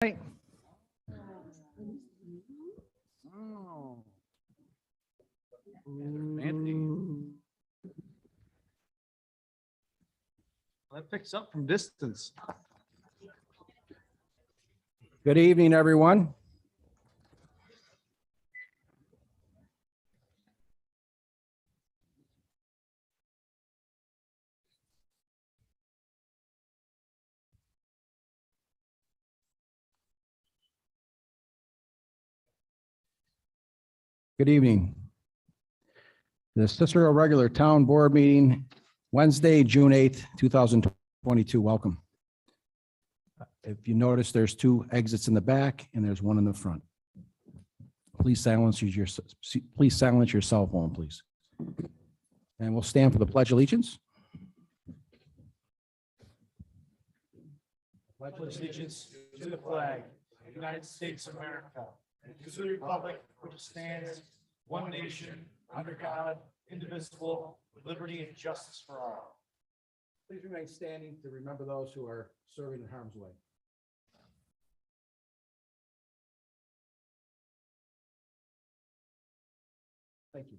Right. That picks up from distance. Good evening, everyone. Good evening. The Cicero Regular Town Board Meeting, Wednesday, June 8th, 2022. Welcome. If you notice, there's two exits in the back and there's one in the front. Please silence your cell phone, please. And we'll stand for the Pledge of Allegiance. Pledge allegiance to the flag of the United States of America and to the republic which stands one nation under God, indivisible, with liberty and justice for all. Please remain standing to remember those who are serving in harm's way. Thank you.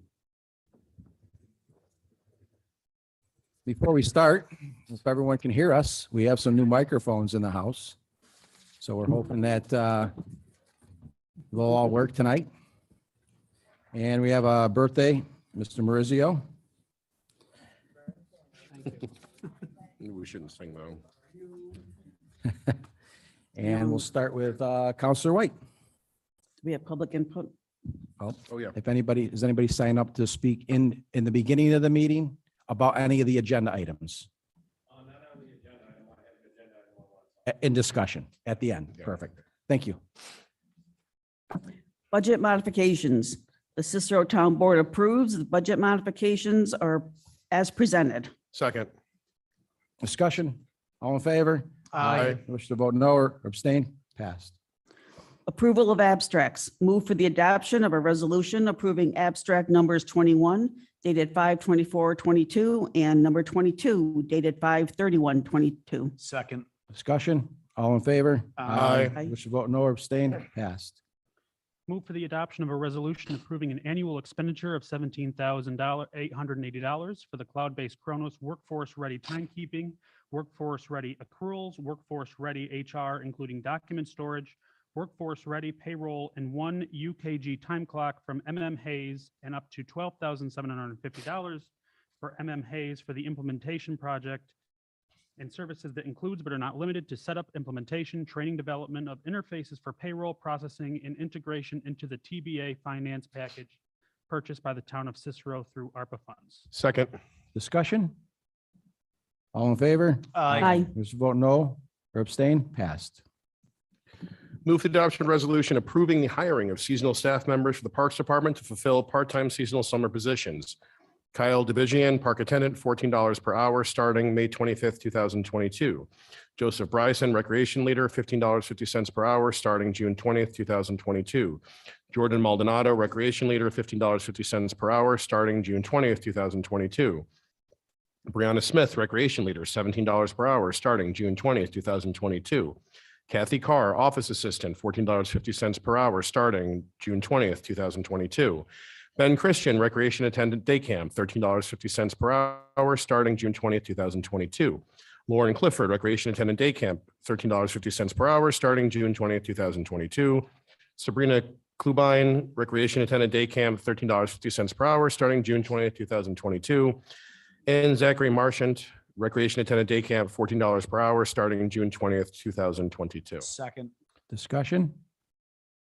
Before we start, if everyone can hear us, we have some new microphones in the house. So we're hoping that they'll all work tonight. And we have a birthday, Mr. Maurizio. We shouldn't sing though. And we'll start with Counselor White. Do we have public input? Oh, yeah. If anybody, does anybody sign up to speak in the beginning of the meeting about any of the agenda items? Not on the agenda item. I have an agenda item. In discussion at the end. Yeah. Perfect. Thank you. Budget modifications. The Cicero Town Board approves. The budget modifications are as presented. Second. Discussion. All in favor? Aye. Wish to vote no or abstain? Passed. Approval of abstracts. Move for the adoption of a resolution approving abstract numbers 21 dated 5/24/22 and number 22 dated 5/31/22. Second. Discussion. All in favor? Aye. Wish to vote no or abstain? Passed. Move for the adoption of a resolution approving an annual expenditure of $17,880 for the cloud-based Kronos Workforce Ready Timekeeping, Workforce Ready Accruals, Workforce Ready HR, including document storage, Workforce Ready Payroll, and one UKG time clock from Hayes, and up to $12,750 for Hayes for the implementation project and services that includes but are not limited to setup, implementation, training, development of interfaces for payroll processing and integration into the TBA finance package purchased by the town of Cicero through ARPA funds. Second. Discussion. All in favor? Aye. Wish to vote no or abstain? Passed. Move the adoption of resolution approving the hiring of seasonal staff members for the Parks Department to fulfill part-time seasonal summer positions. Kyle DeVigian, park attendant, $14 per hour, starting May 25th, 2022. Joseph Bryson, recreation leader, $15.50 per hour, starting June 20th, 2022. Jordan Maldonado, recreation leader, $15.50 per hour, starting June 20th, 2022. Brianna Smith, recreation leader, $17 per hour, starting June 20th, 2022. Kathy Carr, office assistant, $14.50 per hour, starting June 20th, 2022. Ben Christian, recreation attendant day camp, $13.50 per hour, starting June 20th, 2022. Lauren Clifford, recreation attendant day camp, $13.50 per hour, starting June 20th, 2022. Sabrina Klubine, recreation attendant day camp, $13.50 per hour, starting June 20th, 2022. And Zachary Marchant, recreation attendant day camp, $14 per hour, starting June 20th, 2022. Second. Discussion.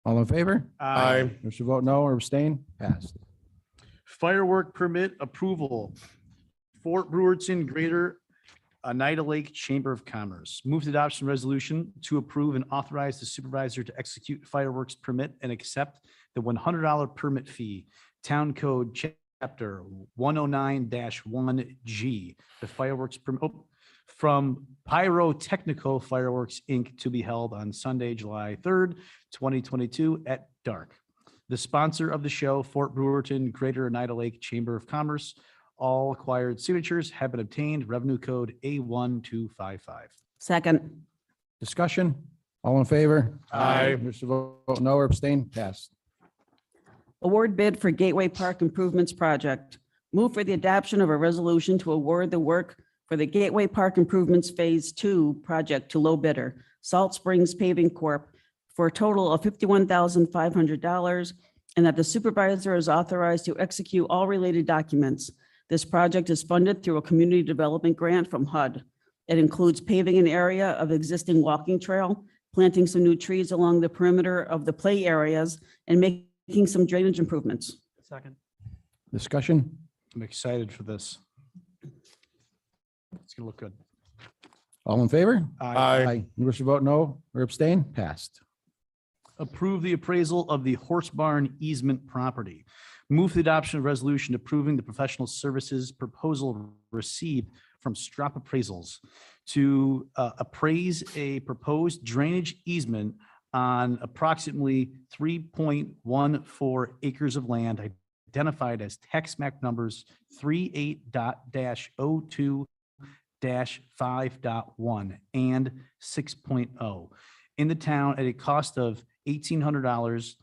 All in favor? Aye. Wish to vote no or abstain? Passed. Firework permit approval. Fort Brewerton Greater Oneida Lake Chamber of Commerce. Move the adoption resolution to approve and authorize the supervisor to execute fireworks permit and accept the $100 permit fee. Town Code Chapter 109-1G. The fireworks permit from Pyrotechnical Fireworks, Inc. to be held on Sunday, July 3rd, 2022 at dark. The sponsor of the show, Fort Brewerton Greater Oneida Lake Chamber of Commerce. All acquired signatures have been obtained. Revenue code A1255. Second. Discussion. All in favor? Aye. Wish to vote no or abstain? Passed. Award bid for Gateway Park Improvements Project. Move for the adoption of a resolution to award the work for the Gateway Park Improvements Phase 2 project to low bidder, Salt Springs Paving Corp., for a total of $51,500, and that the supervisor is authorized to execute all related documents. This project is funded through a community development grant from HUD. It includes paving an area of existing walking trail, planting some new trees along the perimeter of the play areas, and making some drainage improvements. Second. Discussion? I'm excited for this. It's gonna look good. All in favor? Aye. You wish to vote no or abstain? Passed. Approve the appraisal of the Horse Barn easement property. Move the adoption of resolution approving the professional services proposal received from Strop Appraisals to appraise a proposed drainage easement on approximately 3.14 acres of land identified as tax map numbers 38.02-5.1 and 6.0 in the town at a cost of $1,800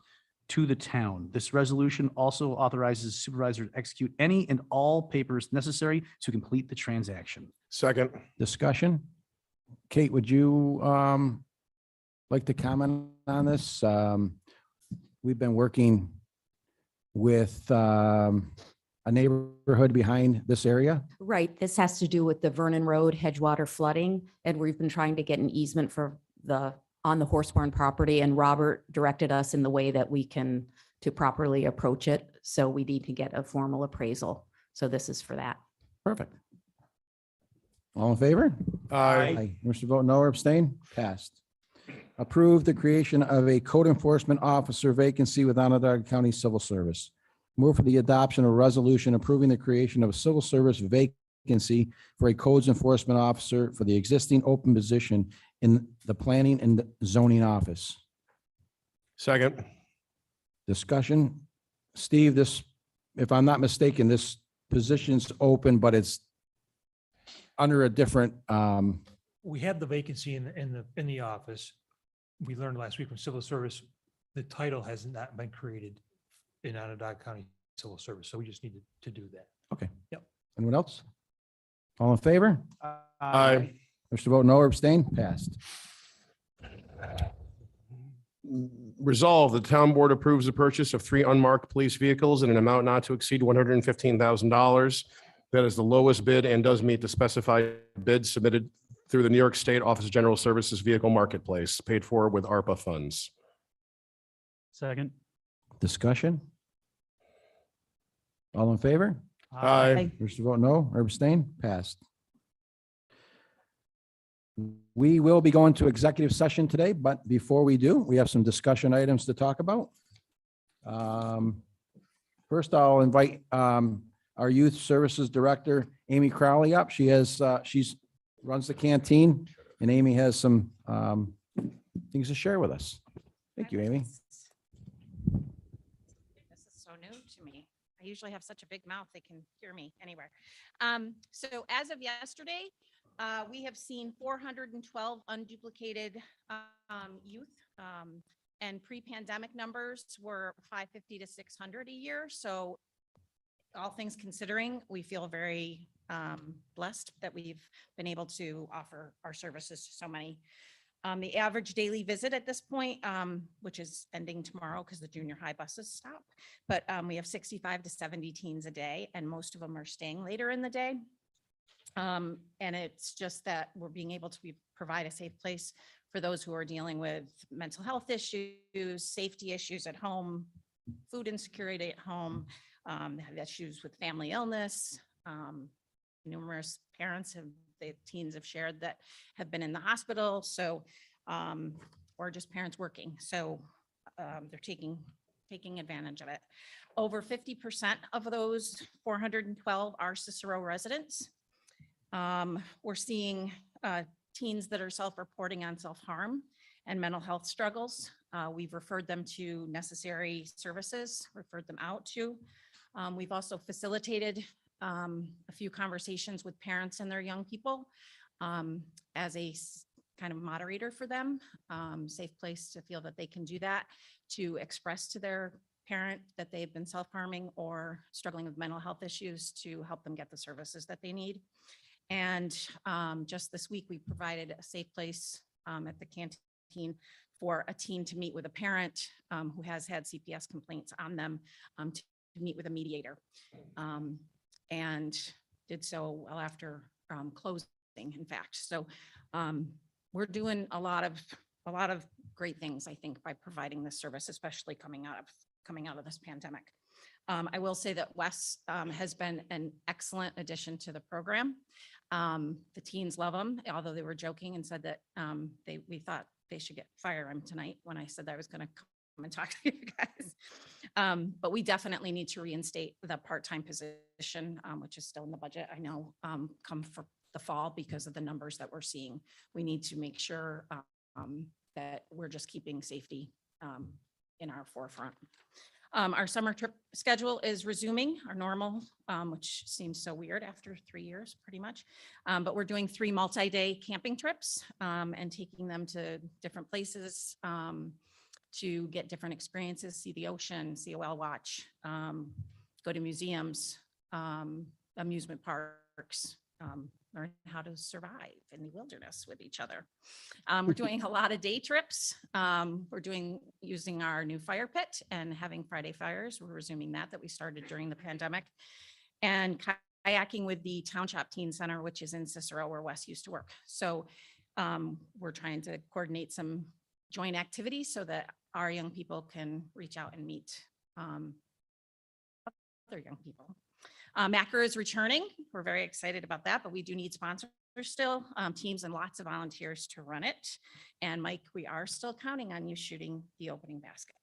to the town. This resolution also authorizes the supervisor to execute any and all papers necessary to complete the transaction. Second. Discussion? Kate, would you like to comment on this? We've been working with a neighborhood behind this area. Right, this has to do with the Vernon Road Hedgewater flooding, and we've been trying to get an easement on the Horse Barn property, and Robert directed us in the way that we can to properly approach it. So we need to get a formal appraisal. So this is for that. Perfect. All in favor? Aye. Wish to vote no or abstain? Passed. Approve the creation of a code enforcement officer vacancy with Onondaga County Civil Service. Move for the adoption of a resolution approving the creation of a civil service vacancy for a codes enforcement officer for the existing open position in the planning and zoning office. Second. Discussion. Steve, this, if I'm not mistaken, this position's open, but it's under a different, We have the vacancy in the office. We learned last week from Civil Service, the title has not been created in Onondaga County Civil Service, so we just needed to do that. anyone else? All in favor? Aye. Wish to vote no or abstain? Passed. Resolve, the town board approves the purchase of 3 unmarked police vehicles in an amount not to exceed $115,000. That is the lowest bid and does meet the specified bid submitted through the New York State Office of General Services Vehicle Marketplace, paid for with ARPA funds. Second. Discussion? All in favor? Aye. Wish to vote no or abstain? Passed. We will be going to executive session today, but before we do, we have some discussion items to talk about. First, I'll invite our Youth Services Director, Amy Crowley, up. She's runs the canteen, and Amy has some things to share with us. Thank you, Amy. This is so new to me. I usually have such a big mouth, they can hear me anywhere. So as of yesterday, we have seen 412 unduplicated youth, and pre-pandemic numbers were 550 to 600 a year. So all things considering, we feel very blessed that we've been able to offer our services to so many. The average daily visit at this point, which is ending tomorrow because the junior high buses stop, but we have 65 to 70 teens a day, and most of them are staying later in the day. And it's just that we're being able to provide a safe place for those who are dealing with mental health issues, safety issues at home, food insecurity at home, have issues with family illness. Numerous parents the teens have shared that have been in the hospital. So, or just parents working. So they're taking advantage of it. Over 50% of those 412 are Cicero residents. We're seeing teens that are self-reporting on self-harm and mental health struggles. We've referred them to necessary services, referred them out to. We've also facilitated a few conversations with parents and their young people as a kind of moderator for them, safe place to feel that they can do that, to express to their parent that they've been self-harming or struggling with mental health issues, to help them get the services that they need. And just this week, we provided a safe place at the canteen for a teen to meet with a parent who has had CPS complaints on them, to meet with a mediator, and did so well after closing, in fact. So we're doing a lot of great things, I think, by providing this service, especially coming out of this pandemic. I will say that Wes has been an excellent addition to the program. The teens love him, although they were joking and said that we thought they should fire him tonight when I said I was going to come and talk to you guys. But we definitely need to reinstate the part-time position, which is still in the budget. I know come for the fall because of the numbers that we're seeing. We need to make sure that we're just keeping safety in our forefront. Our summer trip schedule is resuming our normal, which seems so weird after 3 years, pretty much. But we're doing 3 multi-day camping trips and taking them to different places to get different experiences, see the ocean, see a whale watch, go to museums, amusement parks, learn how to survive in the wilderness with each other. We're doing a lot of day trips. We're using our new fire pit and having Friday fires. We're resuming that we started during the pandemic, and kayaking with the Town Shop Teen Center, which is in Cicero, where Wes used to work. So we're trying to coordinate some joint activities so that our young people can reach out and meet other young people. Macker is returning. We're very excited about that, but we do need sponsors still, teams and lots of volunteers to run it. And Mike, we are still counting on you shooting the opening basket.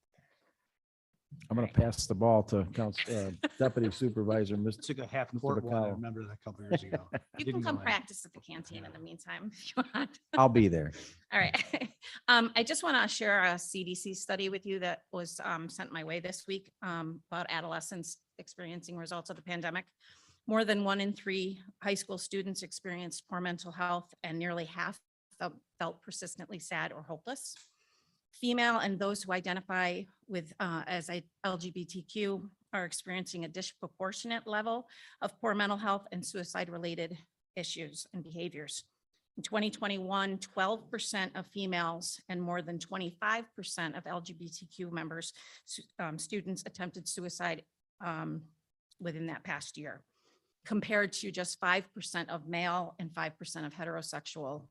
I'm going to pass the ball to Deputy Supervisor, Mr. Took a half Mr. court one. I Bacall. remember that a couple years ago. You Didn't can come go in. practice at the canteen in the meantime if you want. I'll be there. All right. I just want to share a CDC study with you that was sent my way this week about adolescents experiencing results of the pandemic. More than 1 in 3 high school students experienced poor mental health, and nearly half felt persistently sad or hopeless. Female and those who identify with as LGBTQ are experiencing a disproportionate level of poor mental health and suicide-related issues and behaviors. In 2021, 12% of females and more than 25% of LGBTQ members, students attempted suicide within that past year, compared to just 5% of male and 5% of heterosexual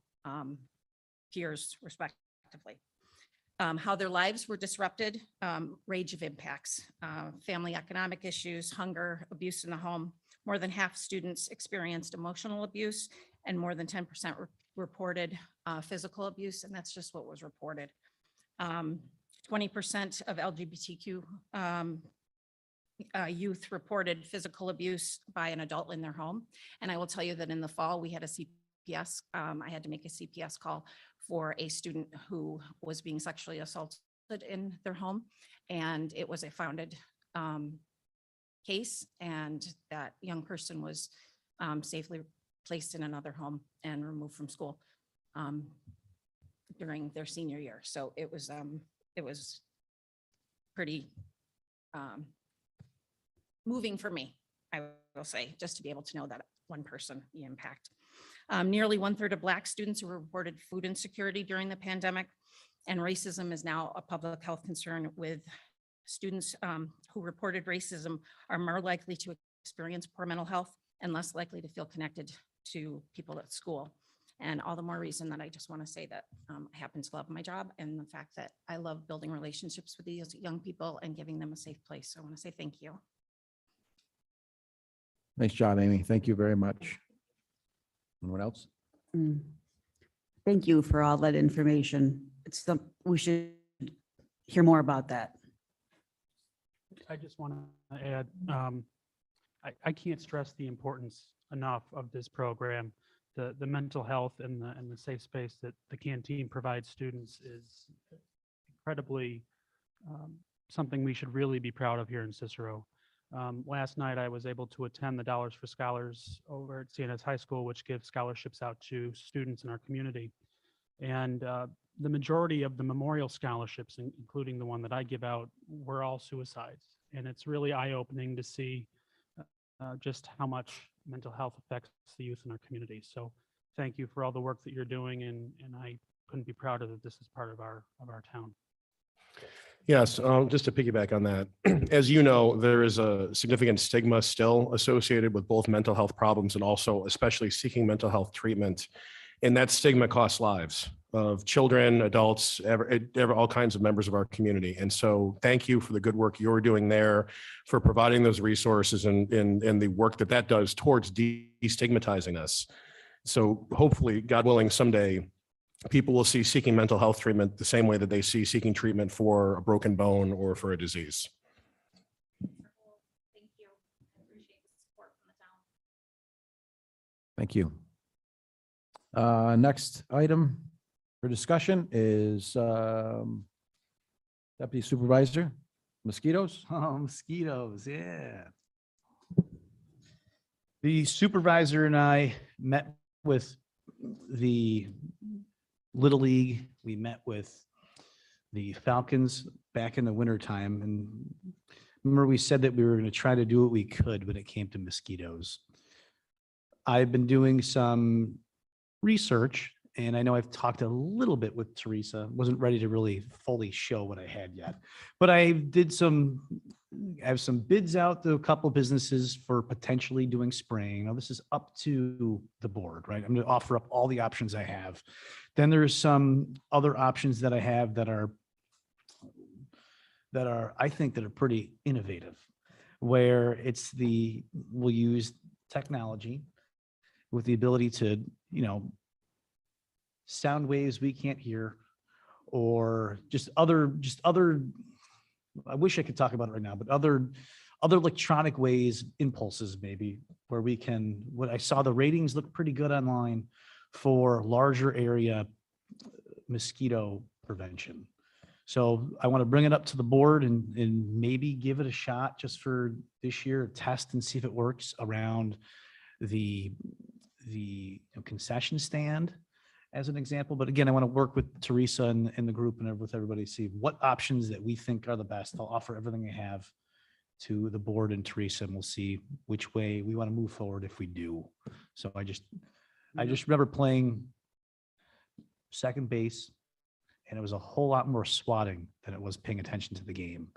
peers, respectively. How their lives were disrupted, range of impacts, family economic issues, hunger, abuse in the home. More than half students experienced emotional abuse, and more than 10% reported physical abuse, and that's just what was reported. 20% of LGBTQ youth reported physical abuse by an adult in their home. And I will tell you that in the fall, we had a CPS, I had to make a CPS call for a student who was being sexually assaulted in their home. And it was a founded case, and that young person was safely placed in another home and removed from school during their senior year. So it was pretty moving for me, I will say, just to be able to know that one person the impact. Nearly 1/3 of Black students who reported food insecurity during the pandemic, and racism is now a public health concern, with students who reported racism are more likely to experience poor mental health and less likely to feel connected to people at school. And all the more reason that I just want to say that I happen to love my job, and the fact that I love building relationships with these young people and giving them a safe place. So I want to say thank you. Nice job, Amy. Thank you very much. Anyone else? Thank you for all that information. We should hear more about that. I just want to add, I can't stress the importance enough of this program. The mental health and the safe space that the canteen provides students is incredibly something we should really be proud of here in Cicero. Last night, I was able to attend the Dollars for Scholars over at CNS High School, which gives scholarships out to students in our community. And the majority of the memorial scholarships, including the one that I give out, were all suicides. And it's really eye-opening to see just how much mental health affects the youth in our community. So thank you for all the work that you're doing, and I couldn't be prouder that this is part of our town. Yes, just to piggyback on that, as you know, there is a significant stigma still associated with both mental health problems and also especially seeking mental health treatment. And that stigma costs lives of children, adults, all kinds of members of our community. And so thank you for the good work you're doing there, for providing those resources and the work that does towards destigmatizing us. So hopefully, God willing, someday people will see seeking mental health treatment the same way that they see seeking treatment for a broken bone or for a disease. Thank you. I appreciate the support from the town. Thank you. Next item for discussion is Deputy Supervisor, mosquitoes. Oh, mosquitoes, yeah. The supervisor and I met with the Little League. We met with the Falcons back in the winter time. And remember, we said that we were going to try to do what we could when it came to mosquitoes. I've been doing some research, and I know I've talked a little bit with Teresa. Wasn't ready to really fully show what I had yet, but I have some bids out to a couple of businesses for potentially doing spraying. Now, this is up to the board, right? I'm going to offer up all the options I have. Then there's some other options that I have that are I think that are pretty innovative, where we'll use technology with the ability to, sound waves we can't hear, or just other, I wish I could talk about it right now, but other electronic ways, impulses maybe, where we can, what I saw, the ratings look pretty good online for larger area mosquito prevention. So I want to bring it up to the board and maybe give it a shot just for this year, test and see if it works around the concession stand as an example. But again, I want to work with Teresa and the group and with everybody to see what options that we think are the best. I'll offer everything I have to the board and Teresa, and we'll see which way we want to move forward if we do. So I just remember playing second base, and it was a whole lot more swatting than it was paying attention to the game.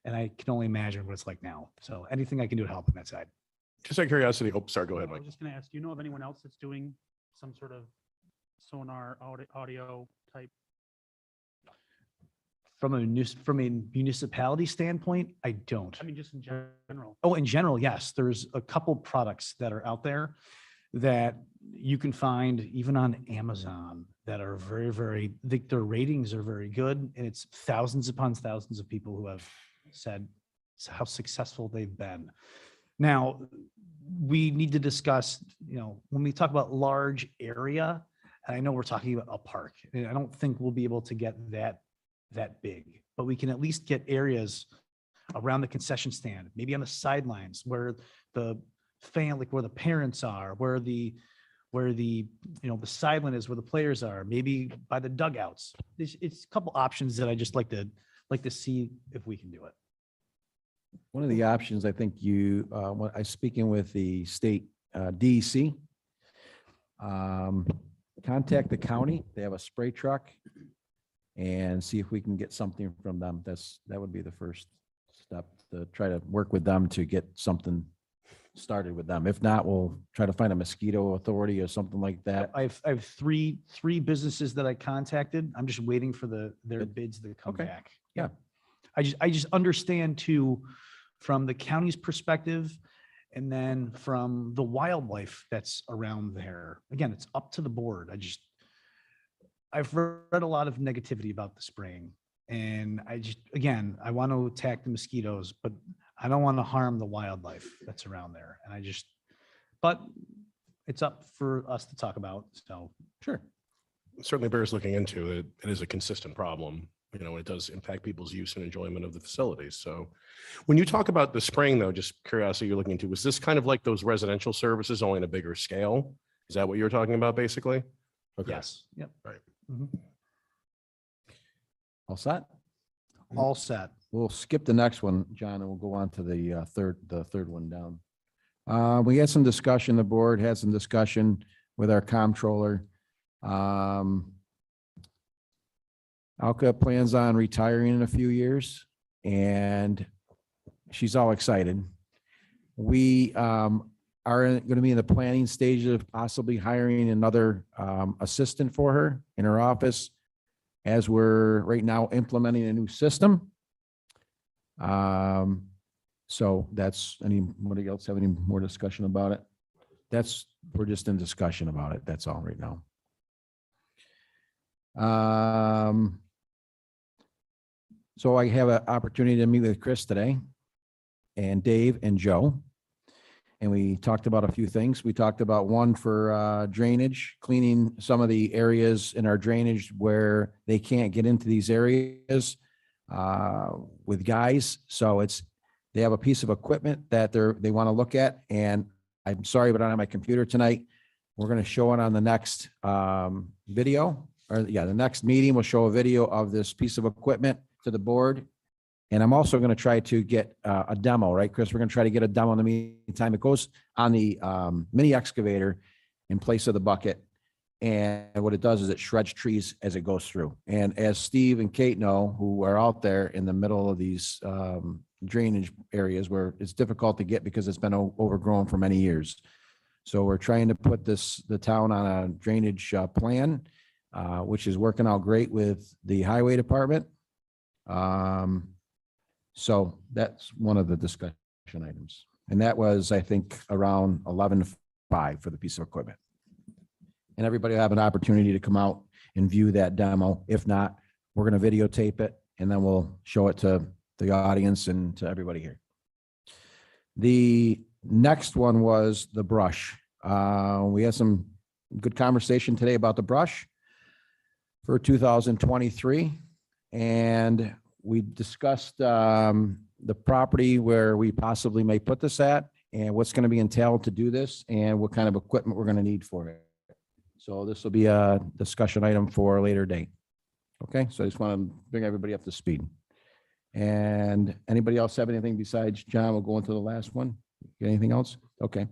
And I can only imagine what it's like now. So anything I can do to help on that side. Just out of curiosity, sorry, go ahead, I Mike. was just going to ask, do you know of anyone else that's doing some sort of sonar audio type? From a municipality standpoint, I don't. I mean, just in general. Oh, in general, yes. There's a couple products that are out there that you can find even on Amazon that are very, their ratings are very good. And it's thousands upon thousands of people who have said how successful they've been. Now, we need to discuss, when we talk about large area, and I know we're talking about a park, and I don't think we'll be able to get that big, but we can at least get areas around the concession stand, maybe on the sidelines where the where the parents are, where the sideline is, where the players are, maybe by the dugouts. It's a couple options that I just like to see if we can do it. One of the options, I think when I speaking with the state DEC, contact the county. They have a spray truck, and see if we can get something from them. That would be the first step, to try to work with them to get something started with them. If not, we'll try to find a mosquito authority or something like that. I have three businesses that I contacted. I'm just waiting for their bids to come back. Yeah. I just understand too, from the county's perspective, and then from the wildlife that's around there. Again, it's up to the board. I've read a lot of negativity about the spraying, and I want to attack the mosquitoes, but I don't want to harm the wildlife that's around there. And but it's up for us to talk about. So sure. Certainly bears looking into. It is a consistent problem. It does impact people's use and enjoyment of the facilities. So when you talk about the spraying, though, just curiosity you're looking into, was this kind of like those residential services only on a bigger scale? Is that what you were talking about basically? Okay. Yes. Yep. Right. All set? All set. We'll skip the next one, John, and we'll go on to the third one down. We had some discussion, the board had some discussion with our comptroller. Alka plans on retiring in a few years, and she's all excited. We are going to be in the planning stage of possibly hiring another assistant for her in her office, as we're right now implementing a new system. So that's, anybody else have any more discussion about it? We're just in discussion about it. That's all right now. So I have an opportunity to meet with Chris today and Dave and Joe. And we talked about a few things. We talked about one for drainage, cleaning some of the areas in our drainage where they can't get into these areas with guys. So they have a piece of equipment that they want to look at. And I'm sorry, but I don't have my computer tonight. We're going to show it on the next video, or the next meeting. We'll show a video of this piece of equipment to the board. And I'm also going to try to get a demo, right, Chris? We're going to try to get a demo in the meantime. It goes on the mini excavator in place of the bucket. And what it does is it shreds trees as it goes through. And as Steve and Kate know, who are out there in the middle of these drainage areas where it's difficult to get because it's been overgrown for many years. So we're trying to put the town on a drainage plan, which is working out great with the highway department. So that's one of the discussion items. And that was, I think, around 11:05 for the piece of equipment. And everybody will have an opportunity to come out and view that demo. If not, we're going to videotape it and then we'll show it to the audience and to everybody here. The next one was the brush. We had some good conversation today about the brush for 2023. And we discussed the property where we possibly may put this at and what's going to be entailed to do this and what kind of equipment we're going to need for it. So this will be a discussion item for a later date. Okay, so I just want to bring everybody up to speed. And anybody else have anything besides John? We'll go into the last one. Anything else? Okay.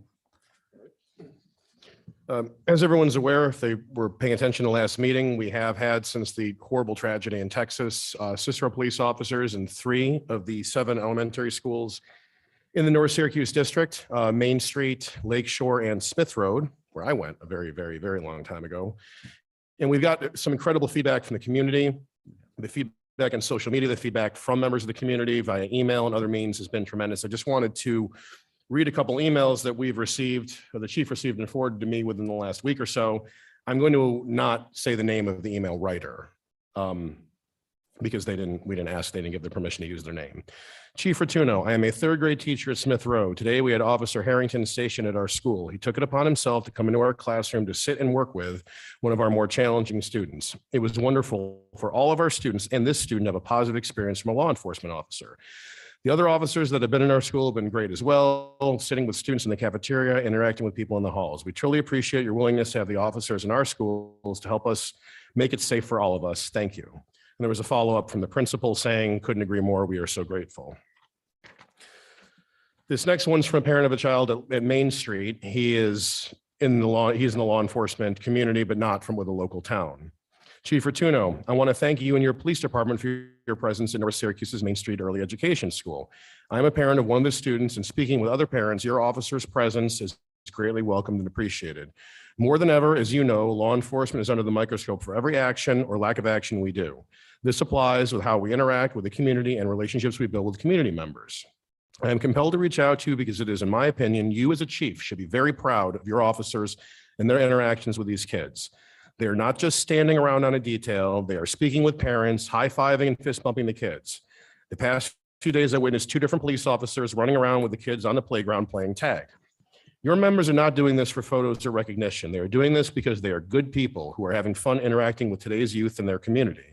As everyone's aware, if they were paying attention to last meeting, we have had, since the horrible tragedy in Texas, Cicero police officers in 3 of the 7 elementary schools in the North Syracuse district, Main Street, Lakeshore, and Smith Road, where I went a very, very, very long time ago. And we've got some incredible feedback from the community. The feedback on social media, the feedback from members of the community via email and other means has been tremendous. I just wanted to read a couple emails that we've received, or the chief received and forwarded to me within the last week or so. I'm going to not say the name of the email writer because we didn't ask, they didn't give their permission to use their name. Chief Rotuno, I am a 3rd grade teacher at Smith Road. Today we had Officer Harrington stationed at our school. He took it upon himself to come into our classroom to sit and work with one of our more challenging students. It was wonderful for all of our students and this student to have a positive experience from a law enforcement officer. The other officers that have been in our school have been great as well, sitting with students in the cafeteria, interacting with people in the halls. We truly appreciate your willingness to have the officers in our schools to help us make it safe for all of us. Thank you. And there was a follow-up from the principal saying, couldn't agree more, we are so grateful. This next one's from a parent of a child at Main Street. He's in the law enforcement community, but not from with a local town. Chief Rotuno, I want to thank you and your police department for your presence in North Syracuse's Main Street Early Education School. I'm a parent of one of the students, and speaking with other parents, your officer's presence is greatly welcomed and appreciated. More than ever, as you know, law enforcement is under the microscope for every action or lack of action we do. This applies with how we interact with the community and relationships we build with community members. I am compelled to reach out to you because it is, in my opinion, you as a chief should be very proud of your officers and their interactions with these kids. They are not just standing around on a detail. They are speaking with parents, high-fiving and fist bumping the kids. The past 2 days, I witnessed 2 different police officers running around with the kids on the playground playing tag. Your members are not doing this for photos or recognition. They are doing this because they are good people who are having fun interacting with today's youth in their community.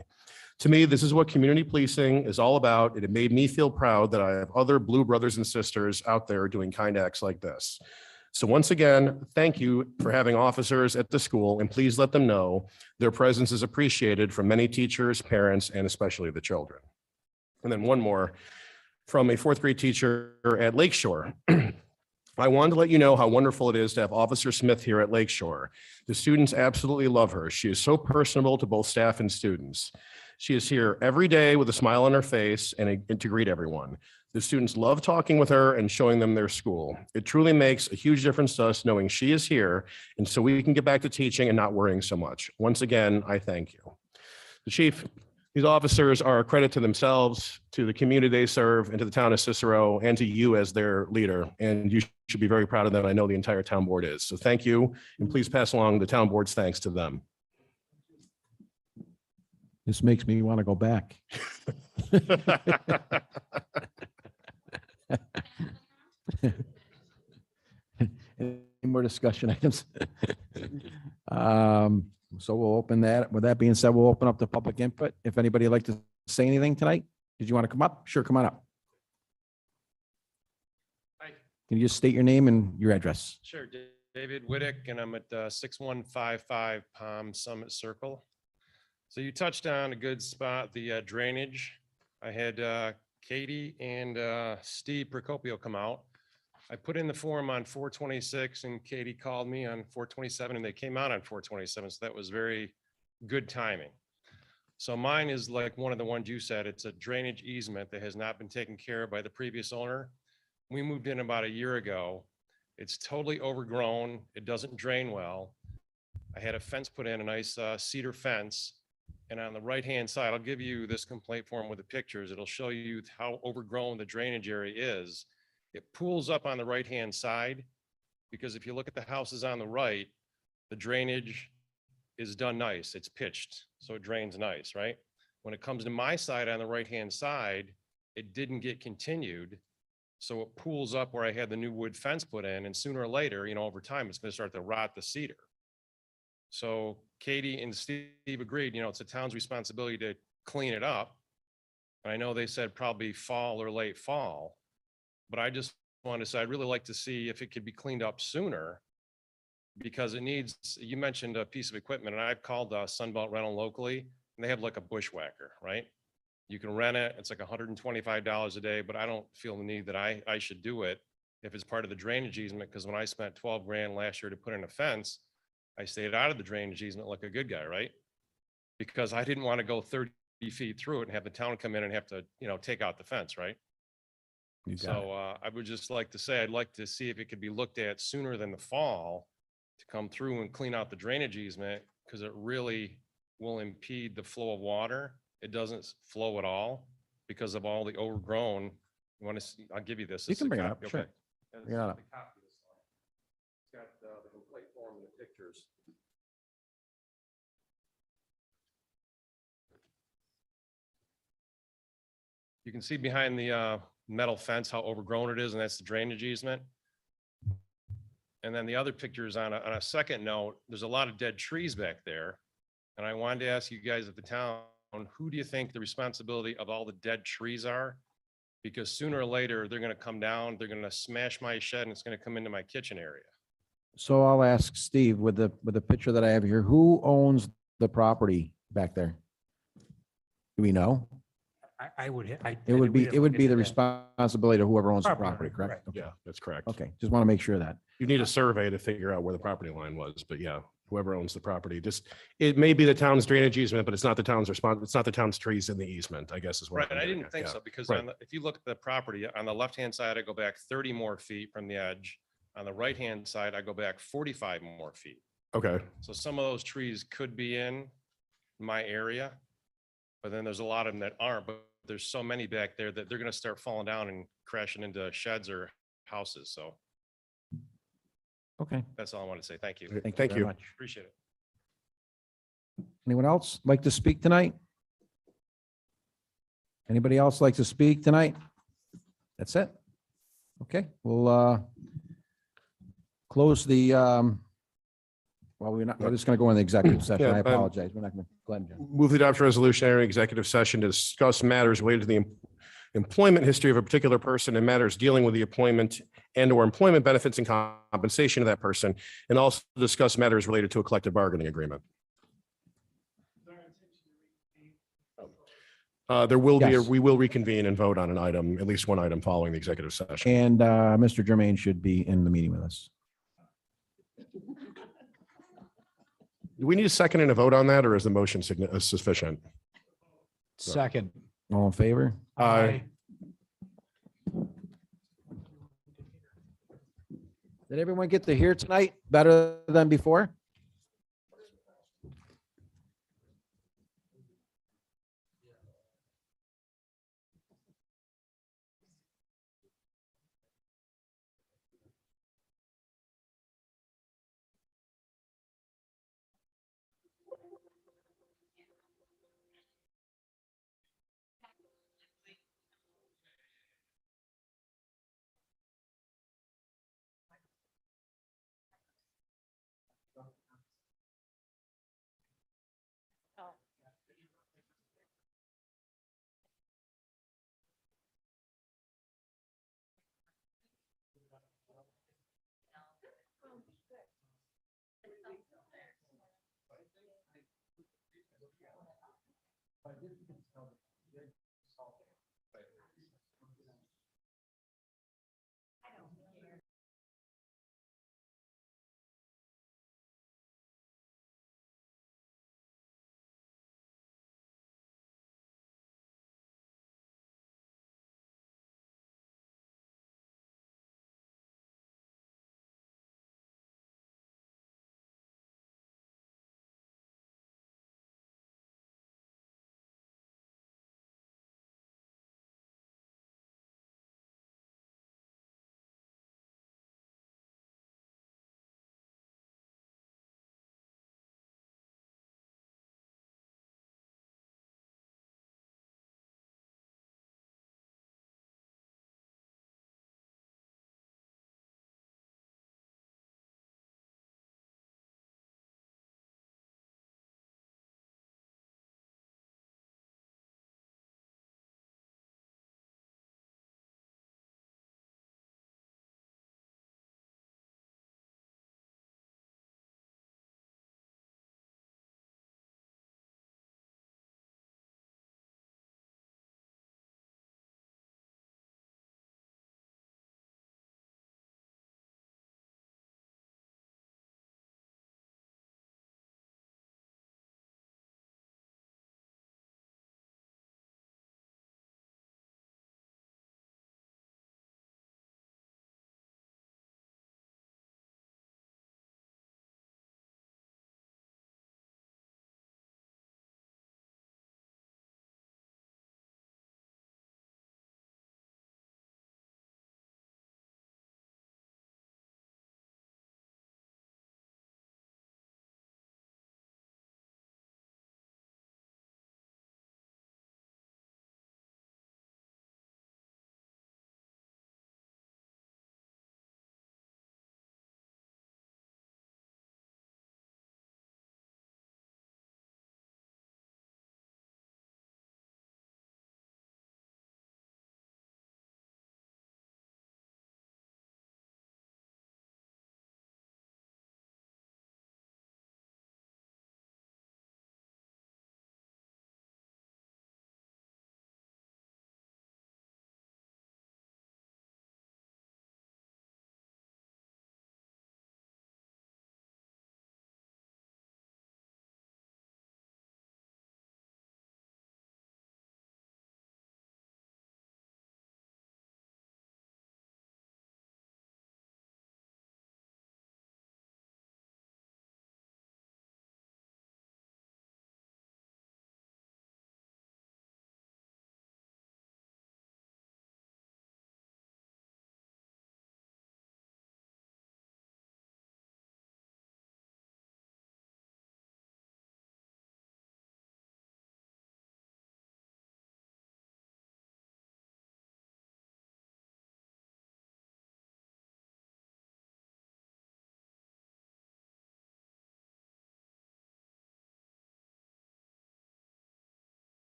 To me, this is what community policing is all about, and it made me feel proud that I have other blue brothers and sisters out there doing kind acts like this. So once again, thank you for having officers at the school, and please let them know their presence is appreciated from many teachers, parents, and especially the children. And then one more from a fourth grade teacher at Lakeshore. I wanted to let you know how wonderful it is to have Officer Smith here at Lakeshore. The students absolutely love her. She is so personable to both staff and students. She is here every day with a smile on her face and to greet everyone. The students love talking with her and showing them their school. It truly makes a huge difference to us knowing she is here, and so we can get back to teaching and not worrying so much. Once again, I thank you. The chief, these officers are a credit to themselves, to the community they serve, and to the town of Cicero, and to you as their leader. And you should be very proud of them. I know the entire town board is. So thank you, and please pass along the town board's thanks to them. This makes me want to go back. Any more discussion items? So we'll open that. With that being said, we'll open up the public input. If anybody would like to say anything tonight, did you want to come up? Sure, come on up. Hi. Can you just state your name and your address? Sure, David Whittick, and I'm at 6155 Palm Summit Circle. So you touched on a good spot, the drainage. I had Katie and Steve Procopio come out. I put in the form on 426 and Katie called me on 427 and they came out on 427. So that was very good timing. So mine is like one of the ones you said. It's a drainage easement that has not been taken care of by the previous owner. We moved in about a year ago. It's totally overgrown. It doesn't drain well. I had a fence put in, a nice cedar fence. And on the right-hand side, I'll give you this complaint form with the pictures. It'll show you how overgrown the drainage area is. It pools up on the right-hand side because if you look at the houses on the right, the drainage is done nice. It's pitched, so it drains nice, right? When it comes to my side on the right-hand side, it didn't get continued. So it pools up where I had the new wood fence put in, and sooner or later, over time, it's going to start to rot the cedar. So Katie and Steve agreed, it's the town's responsibility to clean it up. And I know they said probably fall or late fall, but I just wanted to say, I'd really like to see if it could be cleaned up sooner because it needs, you mentioned a piece of equipment and I've called Sunbelt Rental locally and they have like a bushwhacker, right? You can rent it. It's like $125 a day, but I don't feel the need that I should do it if it's part of the drainage easement. Because when I spent 12 grand last year to put in a fence, I stayed out of the drainage easement like a good guy, right? Because I didn't want to go 30 feet through it and have the town come in and have to, take out the fence, right? So I would just like to say, I'd like to see if it could be looked at sooner than the fall to come through and clean out the drainage easement because it really will impede the flow of water. It doesn't flow at all because of all the overgrown. You want to see, I'll give you this. You This can is a bring it copy, up, sure. okay. And this Bring it is up. the copy of this one. It's got the complaint form and the pictures. You can see behind the metal fence how overgrown it is, and that's the drainage easement. And then the other pictures on a second note, there's a lot of dead trees back there. And I wanted to ask you guys at the town, who do you think the responsibility of all the dead trees are? Because sooner or later, they're gonna come down, they're gonna smash my shed and it's gonna come into my kitchen area. So I'll ask Steve with the picture that I have here, who owns the property back there? Do we know? I would. It would be the responsibility of whoever owns the Property property, owner, correct? Okay. Yeah, that's correct. Okay, just want to make sure of that. You need a survey to figure out where the property line was, but yeah, whoever owns the property, it may be the town's drainage easement, but it's not the town's response. It's not the town's trees in the easement, I guess is what. Right, I'm and I getting didn't at. think Yeah. so, because Right. if you look at the property, on the left-hand side, I go back 30 more feet from the edge. On the right-hand side, I go back 45 more feet. Okay, So some of those trees could be in my area, but then there's a lot of them that aren't, but there's so many back there that they're gonna start falling down and crashing into sheds or houses. So Okay. that's all I want to say. Thank you. Thank very you. much. Appreciate it. Anyone else like to speak tonight? Anybody else like to speak tonight? That's it. Okay, we'll close the, we're just going to go in the executive session. I Yeah, apologize. We're not going to, go ahead, Jim. Move the adoption resolution entering executive session to discuss matters related to the employment history of a particular person and matters dealing with the appointment and or employment benefits and compensation of that person, and also discuss matters related to a collective bargaining agreement. There will be, Yes. we will reconvene and vote on an item, at least one item following the executive session. And Mr. Jermaine should be in the meeting with us. Do we need a second and a vote on that, or is the motion sufficient? Second. All in favor? Aye. Did everyone get to hear tonight better than before?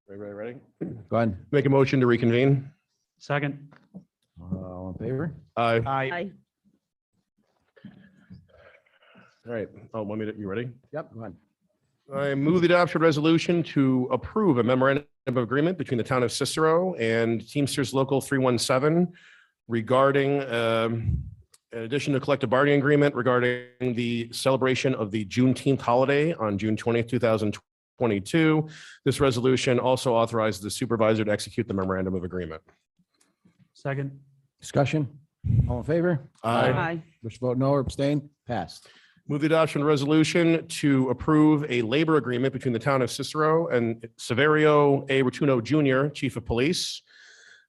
Ready? Go ahead. Make a motion to reconvene. Second. All in favor? Aye. Aye. All right. Oh, you ready? Yep, go ahead. I move the adoption resolution to approve a memorandum of agreement between the town of Cicero and Teamsters Local 317 regarding, in addition to collective bargaining agreement regarding the celebration of the Juneteenth holiday on June 20th, 2022. This resolution also authorizes the supervisor to execute the memorandum of agreement. Second. Discussion? All in favor? Aye. Wish to vote no or abstain? Passed. Move the adoption resolution to approve a labor agreement between the town of Cicero and Severio A. Rotuno Jr., Chief of Police,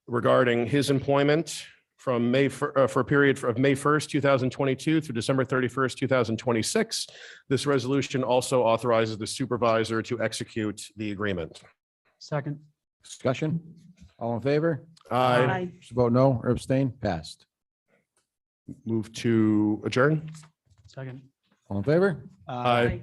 regarding his employment from for a period of May 1st, 2022 through December 31st, 2026. This resolution also authorizes the supervisor to execute the agreement. Second. Discussion? All in favor? Aye. Wish to vote no or abstain? Passed. Move to adjourn. Second. All in favor? Aye.